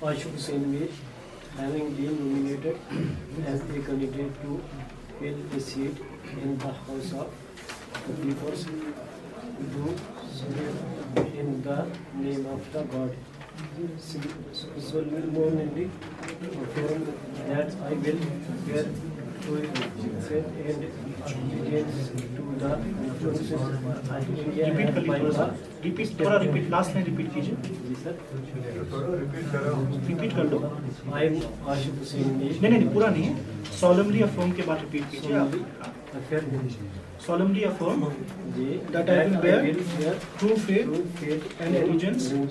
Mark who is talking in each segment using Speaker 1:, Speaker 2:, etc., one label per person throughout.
Speaker 1: Ashok Hussain Mir, having been nominated as a candidate to fill a seat in the House of the People, do swear in the name of the God. Solemnly affirm that I will bear true faith and allegiance to the Constitution of India
Speaker 2: repeat
Speaker 1: and
Speaker 2: कर
Speaker 1: by
Speaker 2: लीजिए थोड़ा सा,
Speaker 1: the
Speaker 2: repeat थोड़ा repeat, last line repeat कीजिए,
Speaker 1: जी sir
Speaker 2: repeat कर दो।
Speaker 1: I am Ashok Hussain Mir.
Speaker 2: नहीं, पूरा नहीं है, solemnly affirm के बाद रिपीट कीजिए आप। solemnly affirm that I will bear true faith and allegiance to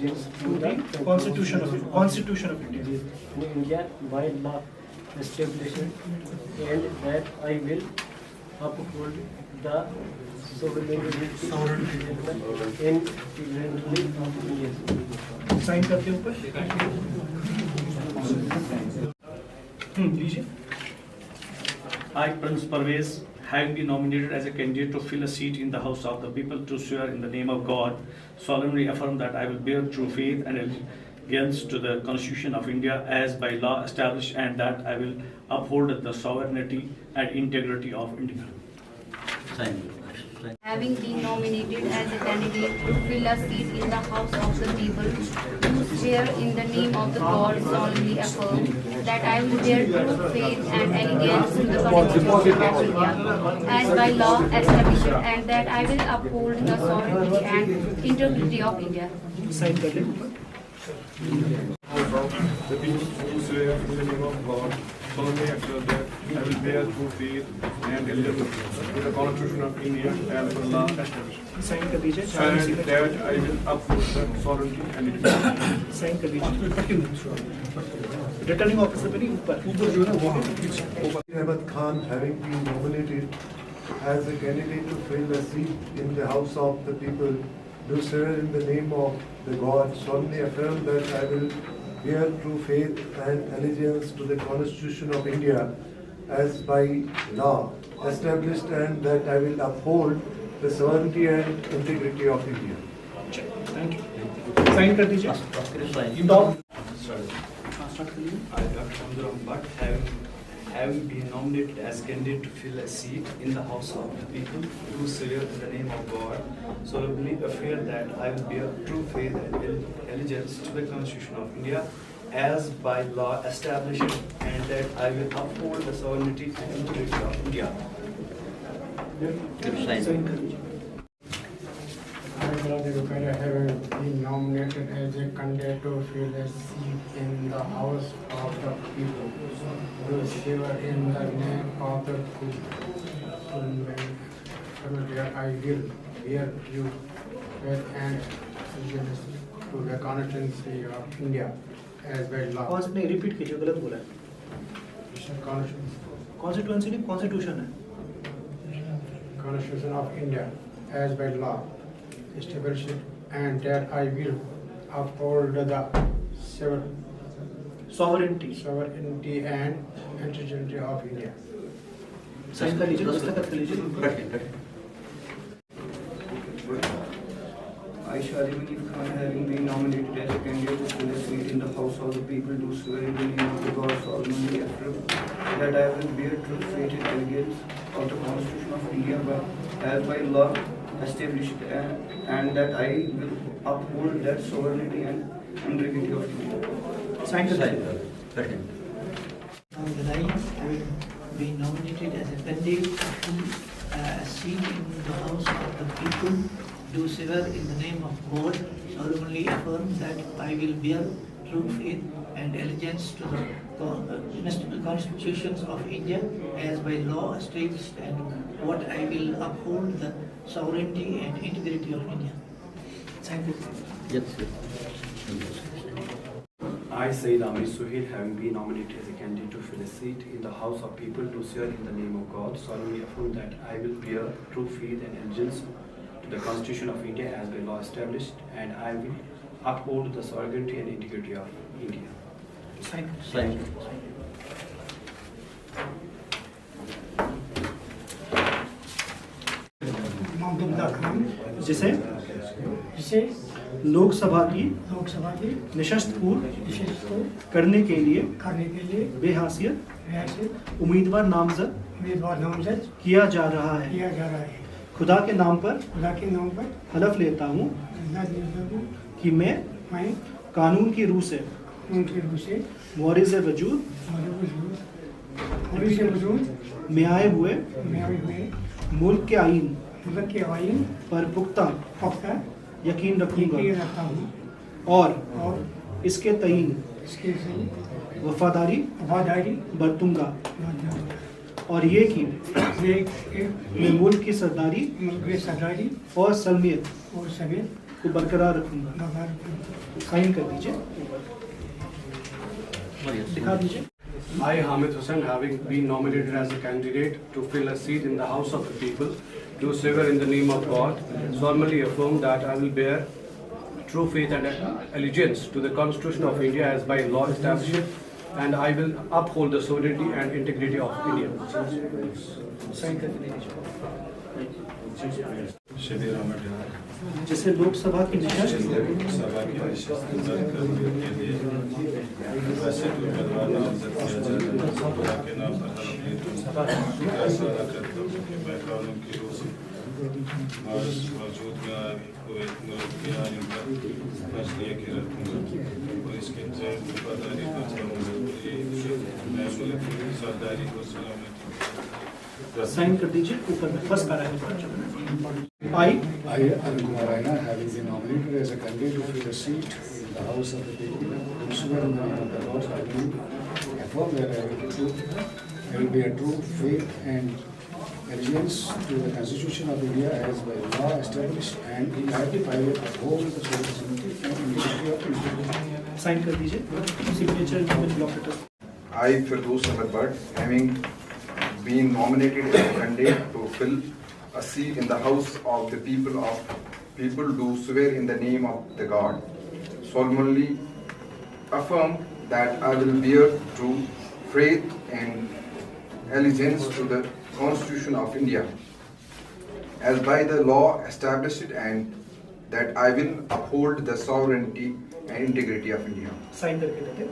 Speaker 2: the Constitution of India.
Speaker 1: India by law established, and that I will uphold the sovereignty and integrity of India.
Speaker 2: Sign करते ऊपर लीजिए।
Speaker 3: I, Prince Parvez, having been nominated as a candidate to fill a seat in the House of the People, to swear in the name of God, solemnly affirm that I will bear true faith and allegiance to the Constitution of India as by law established, and that I will uphold the sovereignty and integrity of India.
Speaker 4: Having been nominated as a candidate to fill a seat in the House of the People, do swear in the name of the God, solemnly affirm that I will bear true faith and allegiance to the Constitution of India as by law established, and that I will uphold the sovereignty and integrity of India.
Speaker 2: Sign कर लें ऊपर।
Speaker 5: The people who swear in the name of God solemnly affirm that I will bear true faith and allegiance to the Constitution of India and for law established,
Speaker 2: sign कर दीजिए,
Speaker 5: and that I will uphold the sovereignty and integrity.
Speaker 2: Sign कर दीजिए। Returning officer पे नहीं, ऊपर जो है ना वो
Speaker 6: Ahmed Khan, having been nominated as a candidate to fill a seat in the House of the People, do swear in the name of the God, solemnly affirm that I will bear true faith and allegiance to the Constitution of India as by law established, and that I will uphold the sovereignty and integrity of India.
Speaker 2: Thank you. Sign कर दीजिए।
Speaker 3: I, Dr. Hamduram Bhatt, having been nominated as candidate to fill a seat in the House of the People, do swear in the name of God, solemnly affirm that I will bear true faith and allegiance to the Constitution of India as by law established, and that I will uphold the sovereignty and integrity of India.
Speaker 2: Sign कर दीजिए।
Speaker 7: I, Brother Rupera, having been nominated as a candidate to fill a seat in the House of the People, do swear in the name of the that I will bear true faith and allegiance to the Constitution of India as by law.
Speaker 2: कौन से नहीं, repeat कीजिए, गलत बोला है। Constituency नहीं, constitution है।
Speaker 7: Constitution of India as by law established, and that I will uphold the sovereignty and integrity of India.
Speaker 2: Sign कर लीजिए, दस्तखत कर लीजिए।
Speaker 8: I, Shadi Munif Khan, having been nominated as a candidate to fill a seat in the House of the People, do swear in the name of the God, solemnly affirm that I will bear true faith and allegiance of the Constitution of India as by law established, and that I will uphold that sovereignty and integrity of India.
Speaker 2: Sign कर दीजिए।
Speaker 9: Having been nominated as a candidate to fill a seat in the House of the People, do swear in the name of God, solemnly affirm that I will bear true faith and allegiance to the constitutions of India as by law established, and what I will uphold the sovereignty and integrity of India.
Speaker 2: Thank you.
Speaker 10: I, Sayyid Amir Suhail, having been nominated as a candidate to fill a seat in the House of People, do swear in the name of God, solemnly affirm that I will bear true faith and allegiance to the Constitution of India as by law established, and I will uphold the sovereignty and integrity of India.
Speaker 2: Thank you.
Speaker 7: Imam Abdullah Khan,
Speaker 2: जिसे
Speaker 7: जिसे
Speaker 2: लोकसभा की निशस्त पूर्व करने के लिए बेहैसियत उम्मीदवार नामजद किया जा रहा है। खुदा के नाम पर हलफ लेता हूँ कि मैं कानून की रूह से मुआरिज़ वजूद में आए हुए मुल्क के आईन पर पुख्ता यकीन रखूंगा और इसके तईन वफादारी बरतूंगा और ये कि मैं मुल्क की सरदारी और सलमियत को बरकरार रखूंगा। साइन कर दीजिए, दिखा दीजिए।
Speaker 11: I, Hamid Hussain, having been nominated as a candidate to fill a seat in the House of the People, do swear in the name of God, solemnly affirm that I will bear true faith and allegiance to the Constitution of India as by law established, and I will uphold the sovereignty and integrity of India.
Speaker 2: जैसे लोकसभा की निशस्त sign कर दीजिए। ऊपर में first paragraph I,
Speaker 12: Arun Kumar Raina, having been nominated as a candidate to fill a seat in the House of the People, do swear in the name of the Lord, I will affirm that I will bear true faith and allegiance to the Constitution of India as by law established, and I will uphold the sovereignty and integrity of India.
Speaker 2: Sign कर दीजिए, signature block letter.
Speaker 13: I, Firdaus Ahmed Bhatt, having been nominated as a candidate to fill a seat in the House of the People, do swear in the name of the God, solemnly affirm that I will bear true faith and allegiance to the Constitution of India, as by the law established, and that I will uphold the sovereignty and integrity of India.
Speaker 2: Sign करके देते।